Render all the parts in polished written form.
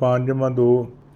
5+2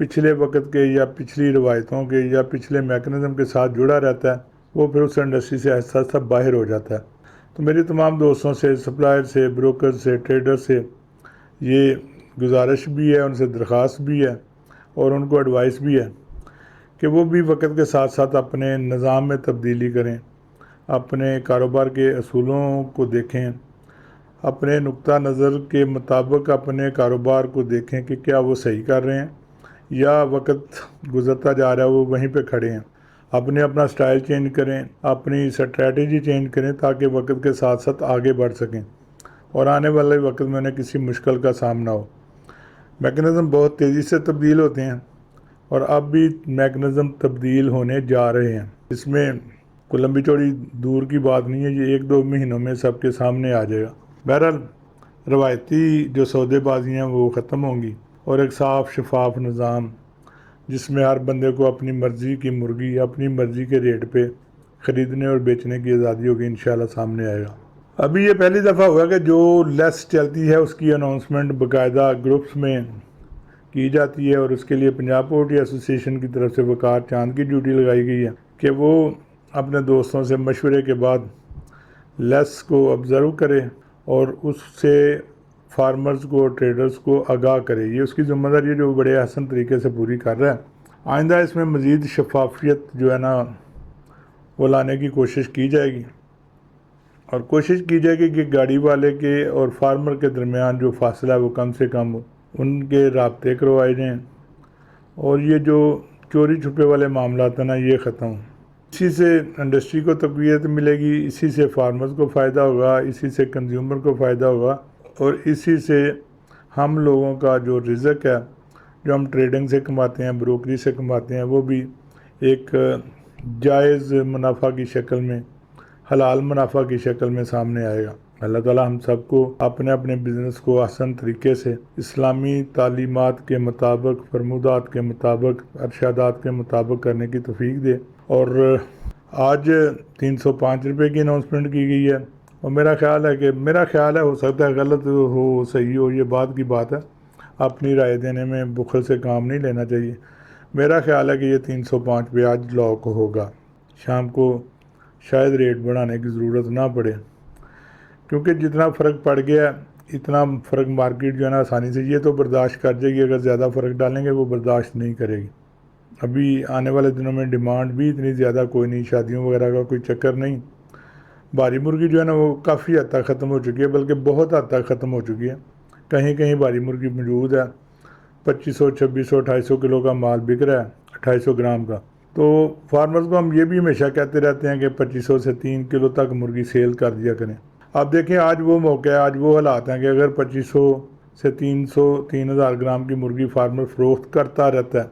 پچھلے وقت کے یا پچھلی روایتوں کے یا پچھلے میکنزم کے ساتھ جڑا رہتا ہے وہ پھر اس انڈسٹری سے آہستہ آہستہ باہر ہو جاتا ہے۔ تو میری تمام دوستوں سے، سپلائر سے، بروکر سے، ٹریڈر سے یہ گزارش بھی ہے، ان سے درخواست بھی ہے اور ان کو ایڈوائس بھی ہے کہ وہ بھی وقت کے ساتھ ساتھ اپنے نظام میں تبدیلی کریں، اپنے کاروبار کے اصولوں کو دیکھیں، اپنے نقطہ نظر کے مطابق اپنے کاروبار کو دیکھیں کہ کیا وہ صحیح کر رہے ہیں یا وقت گزرتا جا رہا ہے وہ وہیں پہ کھڑے ہیں۔ اپنا سٹائل چینج کریں، اپنی اسٹریٹجی چینج کریں تاکہ وقت کے ساتھ ساتھ آگے بڑھ سکیں اور آنے والے وقت میں انہیں کسی مشکل کا سامنا ہو۔ میکنزم بہت تیزی سے تبدیل ہوتے ہیں اور اب بھی میکنزم تبدیل ہونے جا رہے ہیں۔ اس میں کوئی لمبی چوڑی دور کی بات نہیں ہے، یہ 1-2 مہینوں میں سب کے سامنے آ جائے گا۔ بہرحال روایتی جو سودے بازیاں وہ ختم ہوں گی اور ایک صاف شفاف نظام جس میں ہر بندے کو اپنی مرضی کی مرغی اپنی مرضی کے ریٹ پہ خریدنے اور بیچنے کی آزادی ہوگی، انشاءاللہ سامنے آئے گا۔ ابھی یہ پہلی دفعہ ہوا کہ جو لیس چلتی ہے اس کی اناؤنسمنٹ باقاعدہ گروپس میں کی جاتی ہے اور اس کے لیے پنجاب پورٹری ایسوسی ایشن کی طرف سے وقار چاند کی ڈیوٹی لگائی گئی ہے کہ وہ اپنے دوستوں سے مشورے کے بعد لیس کو آبزرو کرے اور اس سے فارمرز کو ٹریڈرز کو آگاہ کرے۔ یہ اس کی ذمہ داری ہے جو بڑے احسن طریقے سے پوری کر رہا ہے۔ آئندہ اس میں مزید شفافیت جو ہے نا وہ لانے کی کوشش کی جائے گی اور کوشش کی جائے گی کہ گاڑی والے کے اور فارمر کے درمیان جو فاصلہ ہے وہ کم سے کم ہو، ان کے رابطے کروائے جائیں اور یہ جو چوری چھپے والے معاملات ہیں نا یہ ختم ہوں۔ اسی سے انڈسٹری کو تقویت ملے گی، اسی سے فارمرز کو فائدہ ہوگا، اسی سے کنزیومر کو فائدہ ہوگا اور اسی سے ہم لوگوں کا جو رزق ہے جو ہم ٹریڈنگ سے کماتے ہیں، بروکری سے کماتے ہیں، وہ بھی ایک جائز منافع کی شکل میں، حلال منافع کی شکل میں سامنے آئے گا۔ اللہ تعالیٰ ہم سب کو اپنے اپنے بزنس کو آسان طریقے سے اسلامی تعلیمات کے مطابق، فرمودات کے مطابق، ارشادات کے مطابق کرنے کی توفیق دے۔ اور آج 305 روپے کی اناؤنسمنٹ کی گئی ہے اور میرا خیال ہے ہو سکتا ہے غلط ہو صحیح ہو، یہ بعد کی بات ہے، اپنی رائے دینے میں بخل سے کام نہیں لینا چاہیے۔ میرا خیال ہے کہ یہ 305 پہ آج لاک ہوگا، شام کو شاید ریٹ بڑھانے کی ضرورت نہ پڑے کیونکہ جتنا فرق پڑ گیا ہے اتنا فرق مارکیٹ جو ہے نا آسانی سے یہ تو برداشت کر جائے گی، اگر زیادہ فرق ڈالیں گے وہ برداشت نہیں کرے گی۔ ابھی آنے والے دنوں میں ڈیمانڈ بھی اتنی زیادہ کوئی نہیں، شادیوں وغیرہ کا کوئی چکر نہیں، بھاری مرغی جو ہے نا وہ کافی حد تک ختم ہو چکی ہے، بلکہ بہت حد تک ختم ہو چکی ہے۔ کہیں کہیں بھاری مرغی موجود ہے، 2500 2600 250 کلو کا مال بک رہا ہے، 2800 گرام کا۔ تو فارمرز کو ہم یہ بھی ہمیشہ کہتے رہتے ہیں کہ 2500 سے 3 کلو تک مرغی سیل کر دیا کریں۔ آپ دیکھیں آج وہ موقع ہے، آج وہ حالات ہیں کہ اگر 2500 سے 3000 گرام کی مرغی فارمر فروخت کرتا رہتا ہے،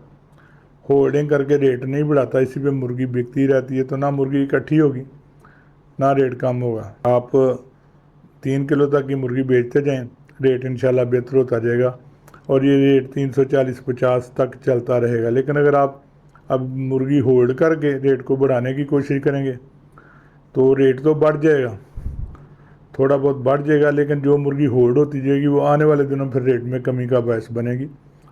ہولڈنگ کر کے ریٹ نہیں بڑھاتا، اسی پہ مرغی بکتی رہتی ہے، تو نہ مرغی اکٹھی ہوگی نہ ریٹ کم ہوگا۔ آپ 3 کلو تک کی مرغی بیچتے جائیں، ریٹ انشاءاللہ بہتر ہوتا جائے گا اور یہ ریٹ 340-50 تک چلتا رہے گا۔ لیکن اگر آپ اب مرغی ہولڈ کر کے ریٹ کو بڑھانے کی کوشش کریں گے تو ریٹ تو بڑھ جائے گا، تھوڑا بہت بڑھ جائے گا، لیکن جو مرغی ہولڈ ہوتی جائے گی وہ آنے والے دنوں پھر ریٹ میں کمی کا باعث بنے گی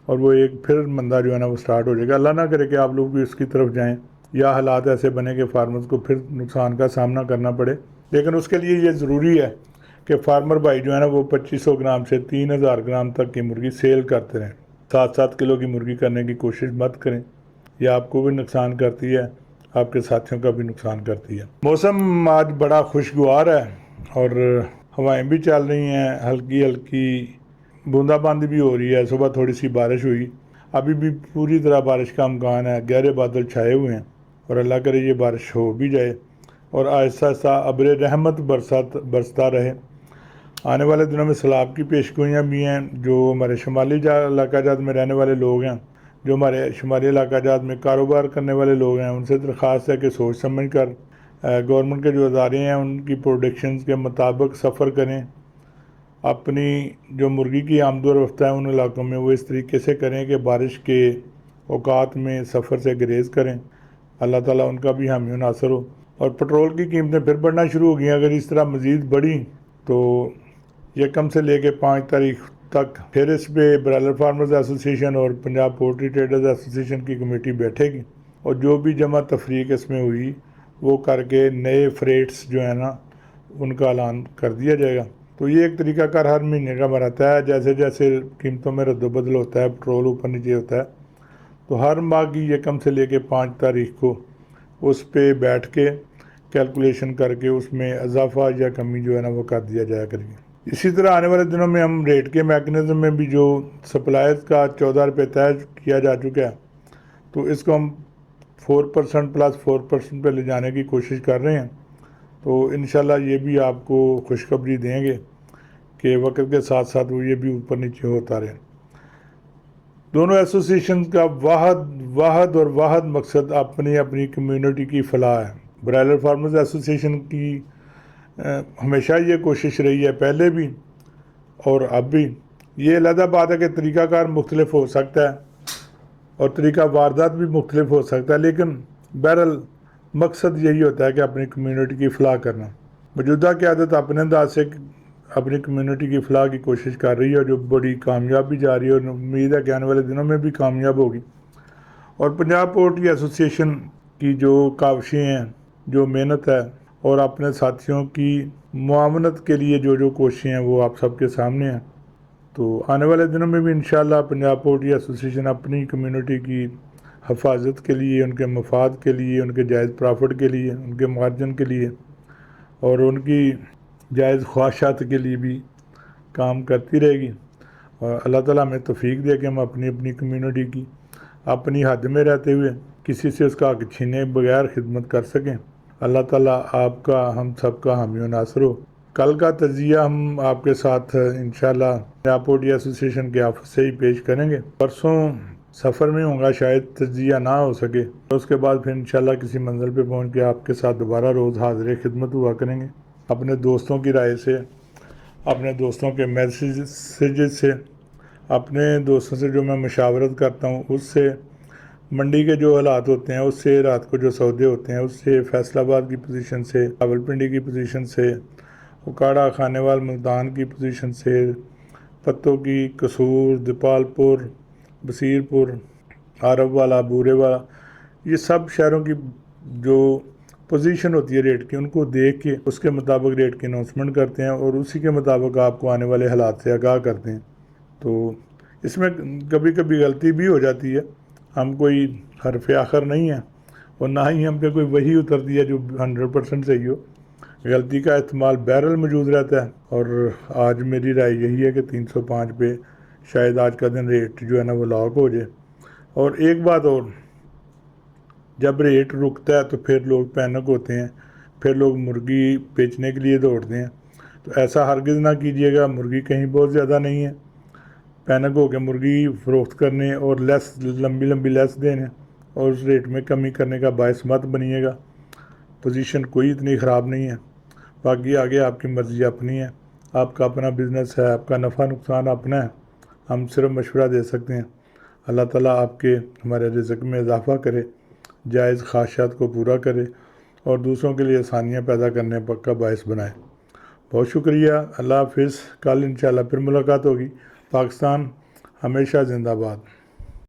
اور وہ ایک پھر مندہ جو ہے نا وہ سٹارٹ ہو جائے گا۔ اللہ نہ کرے کہ آپ لوگ بھی اس کی طرف جائیں یا حالات ایسے بنے کہ فارمرز کو پھر نقصان کا سامنا کرنا پڑے، لیکن اس کے لیے یہ ضروری ہے کہ فارمر بھائی جو ہے نا وہ 2500 گرام سے 3000 گرام تک کی مرغی سیل کرتے رہیں، 7 کلو کی مرغی کرنے کی کوشش مت کریں، یہ آپ کو بھی نقصان کرتی ہے، آپ کے ساتھیوں کا بھی نقصان کرتی ہے۔ موسم آج بڑا خوشگوار ہے اور ہوائیں بھی چل رہی ہیں، ہلکی ہلکی بوندا باندی بھی ہو رہی ہے، صبح تھوڑی سی بارش ہوئی، ابھی بھی پوری طرح بارش کا امکان ہے، گہرے بادل چھائے ہوئے ہیں اور اللہ کرے یہ بارش ہو بھی جائے اور آہستہ آہستہ ابر رحمت برستا رہے۔ آنے والے دنوں میں سیلاب کی پیشگوئیاں بھی ہیں، جو ہمارے شمالی علاقہ جات میں رہنے والے لوگ ہیں، جو ہمارے شمالی علاقہ جات میں کاروبار کرنے والے لوگ ہیں، ان سے درخواست ہے کہ سوچ سمجھ کر گورنمنٹ کے جو ادارے ہیں ان کی پروڈکشنز کے مطابق سفر کریں، اپنی جو مرغی کی آمد و رفت ہے ان علاقوں میں وہ اس طریقے سے کریں کہ بارش کے اوقات میں سفر سے گریز کریں، اللہ تعالیٰ ان کا بھی حامی و ناصر ہو۔ اور پٹرول کی قیمتیں پھر بڑھنا شروع ہو گئی ہیں، اگر اس طرح مزید بڑھی تو 1 سے لے کے 5 تاریخ تک پھر اس پہ برائلر فارمرز ایسوسیشن اور پنجاب پولٹری ٹریڈرز ایسوسیشن کی کمیٹی بیٹھے گی اور جو بھی جمع تفریق اس میں ہوئی وہ کر کے نئے فریٹس جو ہیں نا ان کا اعلان کر دیا جائے گا۔ تو یہ ایک طریقہ کار ہر مہینے کا بناتا ہے، جیسے جیسے قیمتوں میں رد و بدل ہوتا ہے، پٹرول اوپر نیچے ہوتا ہے، تو ہر ماہ کی یکم سے لے کے 5 تاریخ کو اس پہ بیٹھ کے کیلکولیشن کر کے اس میں اضافہ یا کمی جو ہے نا وہ کر دیا جایا کرے گی۔ اسی طرح آنے والے دنوں میں ہم ریٹ کے میکنزم میں بھی جو سپلائز کا 14 روپے طے کیا جا چکا ہے، تو اس کو ہم 4% پلس 4% پہ لے جانے کی کوشش کر رہے ہیں۔ تو انشاءاللہ یہ بھی آپ کو خوشخبری دیں گے کہ وقت کے ساتھ ساتھ وہ یہ بھی اوپر نیچے ہوتا رہے۔ دونوں ایسوسیشن کا واحد مقصد اپنی اپنی کمیونٹی کی فلاح ہے۔ برائلر فارمرز ایسوسیشن کی ہمیشہ یہ کوشش رہی ہے، پہلے بھی اور اب بھی۔ یہ علیحدہ بات ہے کہ طریقہ کار مختلف ہو سکتا ہے اور طریقہ واردات بھی مختلف ہو سکتا ہے، لیکن بہرحال مقصد یہی ہوتا ہے کہ اپنی کمیونٹی کی فلاح کرنا۔ موجودہ قیادت اپنے انداز سے اپنی کمیونٹی کی فلاح کی کوشش کر رہی ہے، جو بڑی کامیاب بھی جا رہی ہے اور امید ہے کہ آنے والے دنوں میں بھی کامیاب ہوگی۔ اور پنجاب پولٹری ایسوسیشن کی جو کاوشیں ہیں، جو محنت ہے اور اپنے ساتھیوں کی معاونت کے لیے جو کوششیں ہیں وہ آپ سب کے سامنے ہیں۔ تو آنے والے دنوں میں بھی انشاءاللہ پنجاب پولٹری ایسوسیشن اپنی کمیونٹی کی حفاظت کے لیے، ان کے مفاد کے لیے، ان کے جائز پرافٹ کے لیے، ان کے مارجن کے لیے اور ان کی جائز خواہشات کے لیے بھی کام کرتی رہے گی۔ اور اللہ تعالیٰ ہمیں توفیق دے کہ ہم اپنی کمیونٹی کی اپنی حد میں رہتے ہوئے کسی سے اس کا حق چھینے بغیر خدمت کر سکیں۔ اللہ تعالیٰ آپ کا ہم سب کا حامی و ناصر ہو۔ کل کا تجزیہ ہم آپ کے ساتھ انشاءاللہ پنجاب پولٹری ایسوسیشن کے آفس سے ہی پیش کریں گے۔ پرسوں سفر میں ہوں گا، شاید تجزیہ نہ ہو سکے، اس کے بعد پھر انشاءاللہ کسی منزل پہ پہنچ کے آپ کے ساتھ دوبارہ روز حاضر خدمت ہوا کریں گے۔ اپنے دوستوں کی رائے سے، اپنے دوستوں کے میسیجز سے، اپنے دوستوں سے جو میں مشاورت کرتا ہوں اس سے، منڈی کے جو حالات ہوتے ہیں اس سے، رات کو جو سودے ہوتے ہیں اس سے، فیصل آباد کی پوزیشن سے، راولپنڈی کی پوزیشن سے، اکاڑا خانے وال ملتان کی پوزیشن سے، پتوں کی، قصور، دیپال پور، بصیر پور، عرب والا، بورے والا، یہ سب شہروں کی جو پوزیشن ہوتی ہے ریٹ کی، ان کو دیکھ کے اس کے مطابق ریٹ کی اناؤنسمنٹ کرتے ہیں اور اسی کے مطابق آپ کو آنے والے حالات سے آگاہ کرتے ہیں۔ تو اس میں کبھی کبھی غلطی بھی ہو جاتی ہے، ہم کوئی حرف آخر نہیں ہیں اور نہ ہی ہم پہ کوئی وحی اترتی ہے جو 100% صحیح ہو۔ غلطی کا احتمال بہرحال موجود رہتا ہے، اور آج میری رائے یہی ہے کہ 305 پہ شاید آج کا دن ریٹ جو ہے نا وہ لاک ہو جائے۔ اور ایک بات اور، جب ریٹ رکتا ہے تو پھر لوگ پینک ہوتے ہیں، پھر لوگ مرغی بیچنے کے لیے دوڑتے ہیں۔ تو ایسا ہرگز نہ کیجیے گا، مرغی کہیں بہت زیادہ نہیں ہے، پینک ہو کے مرغی فروخت کرنے اور لمبی لیس دینے اور اس ریٹ میں کمی کرنے کا باعث مت بنیے گا۔ پوزیشن کوئی اتنی خراب نہیں ہے، باقی آگے آپ کی مرضی اپنی ہے، آپ کا اپنا بزنس ہے، آپ کا نفع نقصان اپنا ہے، ہم صرف مشورہ دے سکتے ہیں۔ اللہ تعالیٰ آپ کے ہمارے رزق میں اضافہ کرے، جائز خواہشات کو پورا کرے اور دوسروں کے لیے آسانیاں پیدا کرنے کا باعث بنائے۔ بہت شکریہ، اللہ حافظ۔ کل انشاءاللہ پھر ملاقات ہوگی۔ پاکستان ہمیشہ زندہ باد۔